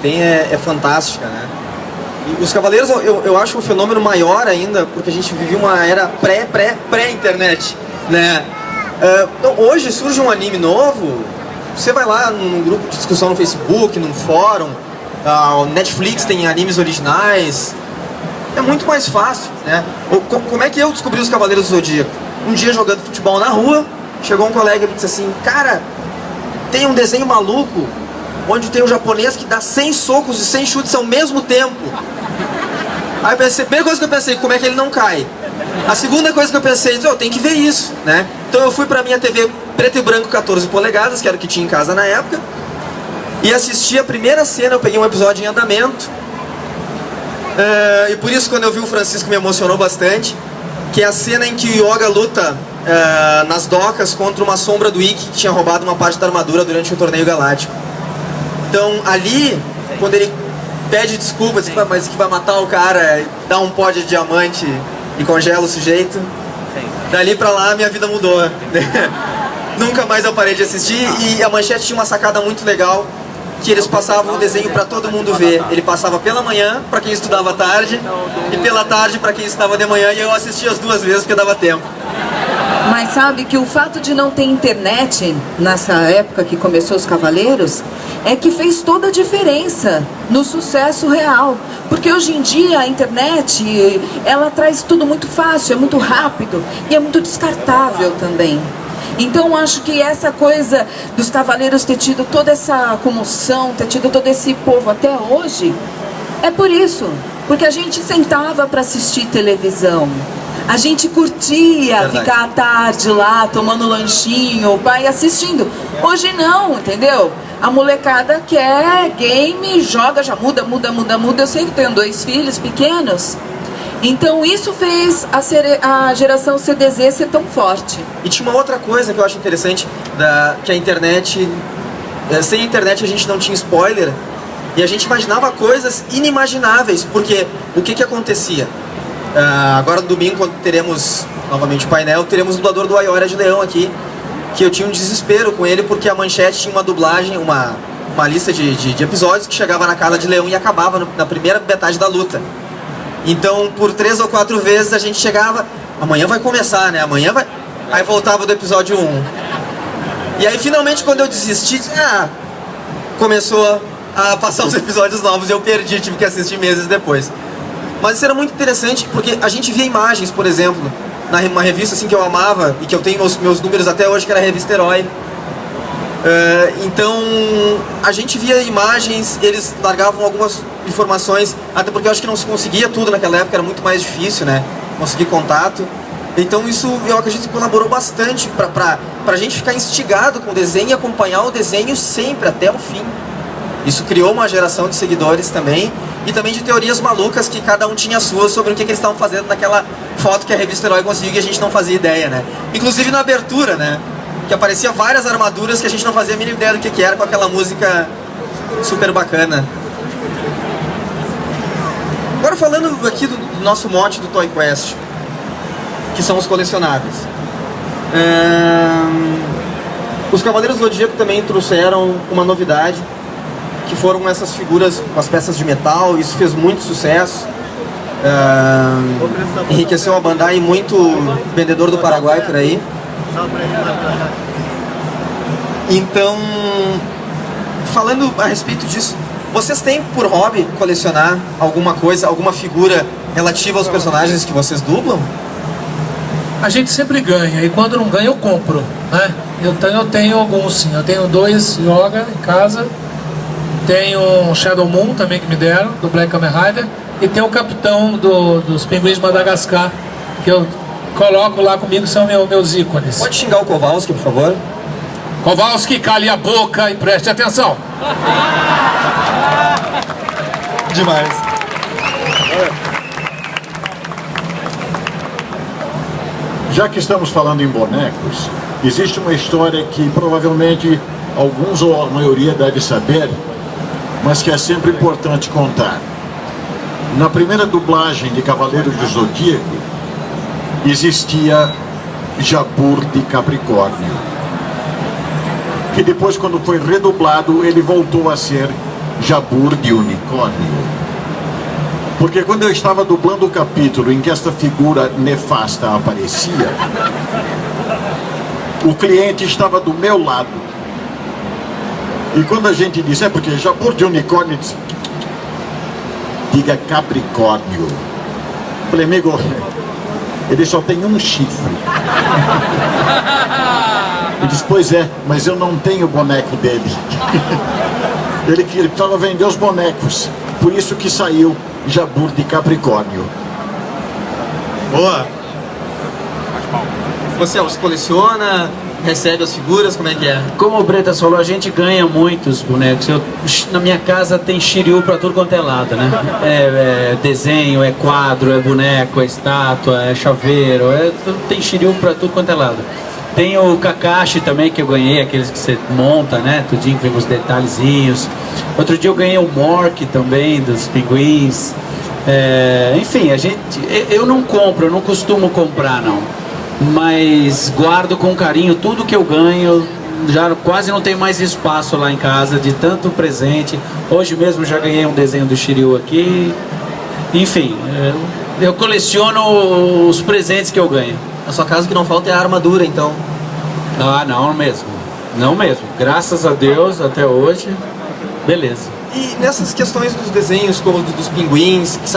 tem é fantástica, né? E os Cavaleiros eu acho um fenômeno maior ainda, porque a gente vivia uma era pré-internet, né? Então, hoje surge um anime novo, você vai lá num grupo de discussão no Facebook, num fórum, o Netflix tem animes originais, é muito mais fácil, né? Como é que eu descobri os Cavaleiros do Zodíaco? Um dia jogando futebol na rua, chegou um colega e me disse assim, cara, tem um desenho maluco, onde tem um japonês que dá 100 socos e 100 chutes ao mesmo tempo. Aí eu pensei, a primeira coisa que eu pensei, como é que ele não cai? A segunda coisa que eu pensei, eu tenho que ver isso, né? Então eu fui pra minha TV preto e branco 14 polegadas, que era o que tinha em casa na época, e assisti a primeira cena, eu peguei um episódio em andamento, e por isso quando eu vi o Francisco me emocionou bastante, que é a cena em que o Yoga luta nas docas contra uma sombra do Ikki que tinha roubado uma parte da armadura durante o torneio galáctico. Então ali, quando ele pede desculpa, diz, mas que vai matar o cara, dá um pó de diamante e congela o sujeito, dali pra lá minha vida mudou. Nunca mais eu parei de assistir, e a Manchete tinha uma sacada muito legal, que eles passavam o desenho pra todo mundo ver. Ele passava pela manhã pra quem estudava à tarde, e pela tarde pra quem estudava de manhã, e eu assistia as duas vezes porque dava tempo. Mas sabe que o fato de não ter internet nessa época que começou os Cavaleiros é que fez toda a diferença no sucesso real. Porque hoje em dia a internet, ela traz tudo muito fácil, é muito rápido e é muito descartável também. Então acho que essa coisa dos Cavaleiros ter tido toda essa comoção, ter tido todo esse povo até hoje, é por isso. Porque a gente sentava para assistir televisão. A gente curtia ficar à tarde lá, tomando lanchinho, o pai assistindo. Hoje não, entendeu? A molecada quer game, joga, já muda. Eu sei que tenho 2 filhos pequenos. Então isso fez a geração CDZ ser tão forte. E tinha uma outra coisa que eu acho interessante, que a internet... sem a internet a gente não tinha spoiler, e a gente imaginava coisas inimagináveis, porque o que acontecia? Agora no domingo, quando teremos novamente o painel, teremos o dublador do Aioria de Leão aqui, que eu tinha um desespero com ele, porque a Manchete tinha uma dublagem, uma lista de episódios que chegava na casa de Leão e acabava na primeira metade da luta. Então, por 3 ou 4 vezes a gente chegava, amanhã vai começar, né? Amanhã vai... Aí voltava do episódio 1. E aí, finalmente, quando eu desisti, começou a passar os episódios novos e eu perdi, tive que assistir meses depois. Mas isso era muito interessante, porque a gente via imagens, por exemplo, numa revista assim que eu amava, e que eu tenho meus números até hoje, que era a revista Herói. Então, a gente via imagens, eles largavam algumas informações, até porque eu acho que não se conseguia tudo naquela época, era muito mais difícil, né? Conseguir contato. Então isso, eu acredito que colaborou bastante pra gente ficar instigado com o desenho e acompanhar o desenho sempre, até o fim. Isso criou uma geração de seguidores também, e também de teorias malucas que cada um tinha suas sobre o que eles estavam fazendo naquela foto que a revista Herói conseguiu e a gente não fazia ideia, né? Inclusive na abertura, né? Que aparecia várias armaduras que a gente não fazia a mínima ideia do que era, com aquela música super bacana. Agora falando aqui do nosso mote do Toy Quest, que são os colecionáveis. Os Cavaleiros do Zodíaco também trouxeram uma novidade, que foram essas figuras, as peças de metal. Isso fez muito sucesso, enriqueceu a Bandai e muito vendedor do Paraguai por aí. Então, falando a respeito disso, vocês têm por hobby colecionar alguma coisa, alguma figura relativa aos personagens que vocês dublam? A gente sempre ganha, e quando não ganha eu compro, né? Eu tenho alguns sim, eu tenho 2 Yoga em casa, tenho um Shadow Moon também que me deram, do Black Kamen Rider, e tem o capitão dos Pinguins de Madagascar, que eu coloco lá comigo, são meus ícones. Pode xingar o Kowalski, por favor? Kowalski, cale a boca e preste atenção. Demais. Já que estamos falando em bonecos, existe uma história que provavelmente alguns ou a maioria deve saber, mas que é sempre importante contar. Na primeira dublagem de Cavaleiro do Zodíaco, existia Jabur de Capricórnio, que depois, quando foi redublado, ele voltou a ser Jabur de Unicórnio. Porque quando eu estava dublando o capítulo em que esta figura nefasta aparecia, o cliente estava do meu lado. E quando a gente disse, porque Jabur de Unicórnio, disse, diga Capricórnio. Falei, amigo, ele só tem um chifre. Ele disse, pois é, mas eu não tenho o boneco dele. Ele precisava vender os bonecos. Por isso que saiu Jabur de Capricórnio. Boa. Você os coleciona, recebe as figuras, como é que é? Como o Bretas falou, a gente ganha muitos bonecos. Na minha casa tem Shiryu pra tudo quanto é lado, né? É desenho, é quadro, é boneco, é estátua, é chaveiro, tem Shiryu pra tudo quanto é lado. Tem o Kakashi também, que eu ganhei, aqueles que você monta, né? Tudinho, vem com os detalhezinhos. Outro dia eu ganhei o Mork também, dos pinguins. Enfim, eu não compro, eu não costumo comprar, não. Mas guardo com carinho tudo que eu ganho. Já quase não tem mais espaço lá em casa de tanto presente. Hoje mesmo já ganhei um desenho do Shiryu aqui. Enfim, eu coleciono os presentes que eu ganho. Na sua casa o que não falta é a armadura, então. Ah, não mesmo. Não mesmo. Graças a Deus, até hoje, beleza. E nessas questões dos desenhos, como dos pinguins, que saem